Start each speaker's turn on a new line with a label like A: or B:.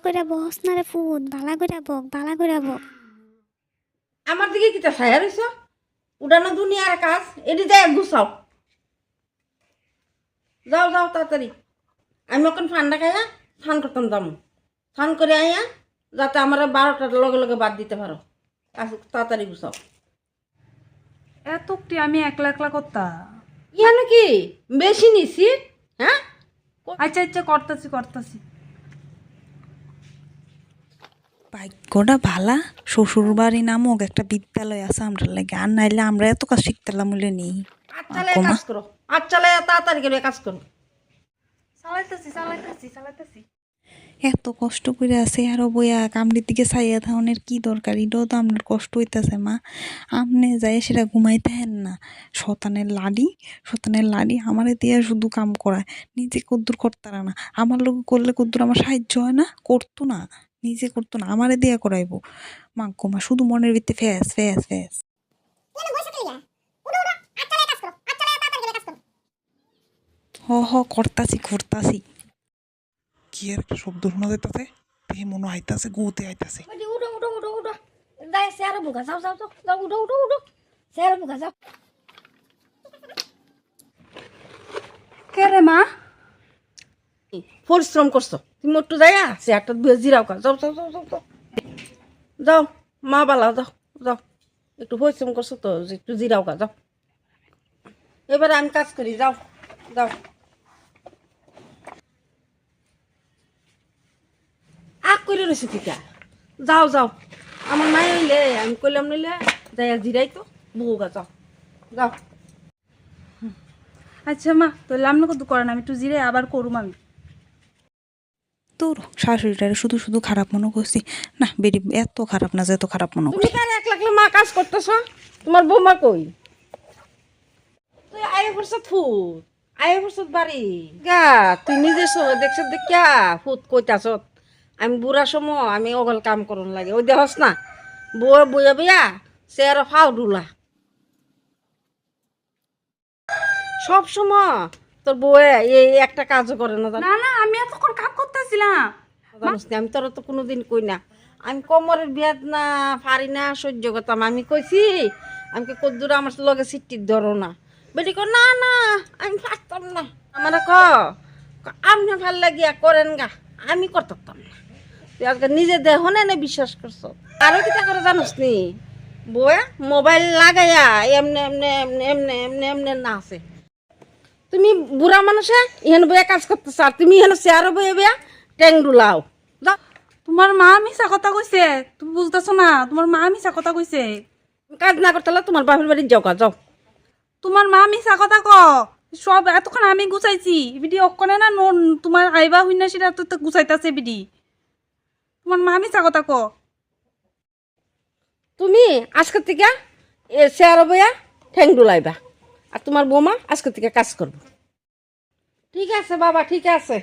A: করে বস না রে ফুট, বালা করে বক, বালা করে বক।
B: আমার দিকে কিটা ছায়া রইছ? উড়ানো দুনিয়ার কাজ এটি যায় গুছাও। যাও যাও তাড়াতাড়ি। আমি ওখানে ঠান্ডা খাইয়া স্নান করতাম যাবো। স্নান করে আইয়া যাতে আমার 12টার লগে লগে বাদ দিতে পারো। কাজ তাড়াতাড়ি গুছাও।
C: এতটি আমি একলা একলা করতা।
B: ইয়া নাকি বেশি নিছি? হ্যাঁ
C: আচ্ছা আচ্ছা করতেছি করতেছি।
D: ভাগ্যটা ভালা শ্বশুর বাড়ি নামক একটা বিদ্যালয় আছে আমরা লাগে, আর নাইলে আমরা এত কাজ শিখতাম বলে নেই।
B: চালায় কাজ করো, আর চালায় তাড়াতাড়ি করে কাজ করো।
C: চালাইতেছি চালাইতেছি চালাইতেছি।
D: এত কষ্ট করে আছে আরো বইয়া কামড়ির দিকে চাইয়া থাউনের কি দরকার? এটাও তো আপনার কষ্ট হইতেছে মা। আমনে যাই সেটা ঘুমাইতে হেন না। শতানের লাড়ি আমারে দিয়ে শুধু কাম করায়, নিজে কদ্দুর করতারা না। আমার লোক করলে কদ্দুর আমার সাহায্য হয় না, করতো না, নিজে করতো না, আমারে দিয়া করাইবো। মা গো মা, শুধু মনের ভিতরে ফ্যাস ফ্যাস ফ্যাস। হ করতাছি করতাছি।
E: কি আর একটা শব্দ শোনা যাইতাছে? দেখে মনে আইতাছে গুতে আইতাছে।
B: উঠো উঠো উঠো উঠো, যাই চেয়ারে বুকা, যাও যাও যাও যাও, উঠো উঠো উঠো, চেয়ারে বুকা যাও।
C: কে রে মা?
B: পরিশ্রম করছো তুমি, একটু যাই চেয়ারটা জিরাও কা, যাও যাও যাও যাও যাও যাও। মা বালা যাও যাও, একটু পরিশ্রম করছো তো, একটু জিরাও কা, যাও। এবারে আমি কাজ করি, যাও যাও। আগ করে রয়েছে কিটা, যাও যাও। আমার মায় হইলে আমি কইলাম নইলে যাই জিরাই তো বউগা, যাও যাও।
C: আচ্ছা মা তাহলে আপনি কত করেন, আমি একটু জিরে আবার করুম আমি।
D: তোর শাশুড়িটারে শুধু শুধু খারাপ মনে করছি না, বেরি এত খারাপ না যে এত খারাপ মনে
B: তুমি
D: করছি।
B: কার এক লাখ মা কাজ করতেছ? তোমার বৌমা কই? তুই আয়ে পড়ছত ফুট, আয়ে পড়ছত বাড়ি গা, তুই নিজে দেখছ দেখিয়া ফুট কইতাছ। আমি বুড়া সময় আমি অগল কাম করন লাগে, ওই দেহস না বউ বইয়া বইয়া সে আর ফাও ডুলা সব সময়। তোর বউয়ে এই একটা কাজও করে না,
C: না না আমি এতক্ষণ কাম করতেছিলাম।
B: জানিস না? আমি তোর তো কোনোদিন কই না আমি কোমরের বিয়াদ না পারি না সহ্য করতাম। আমি কইছি আমি কদ্দুর আমার লগে সিট্টির ধরো না, বেটি কর না না আমি পারতাম না। আমার আপনি ভাল লাগিয়া করেন গা, আমি করতাম না। তুই আজকে নিজে দেহ না বিশ্বাস করছো। আরো কিটা করে জানোস নি? বউয়া মোবাইল লাগাইয়া এমনে এমনে এমনে এমনে এমনে এমনে না আছে। তুমি বুড়া মানুষে ইহেন বইয়া কাজ করতেছ, আর তুমি ইহেন চেয়ারও বইয়া বইয়া ট্যাং ডুলাও। যাও,
C: তোমার মা মিছা কথা কইছে, তুমি বুঝতেছো না? তোমার মা মিছা কথা কইছে।
B: কাজ না করতে হলে তোমার বাপের বাড়ি যাও, যাও।
C: তোমার মা মিছা কথা ক। সব এতক্ষণ আমি গুছাইছি বিডি অক্ষণে না তোমার আইবা হইনা সেটা তো গুছাইতাছে বিডি। তোমার মা মিছা কথা ক।
B: তুমি আজকের থেকে চেয়ারও বইয়া ঠ্যাং ডুলাইবা, আর তোমার বৌমা আজকের থেকে কাজ করবো। ঠিক আছে বাবা, ঠিক আছে।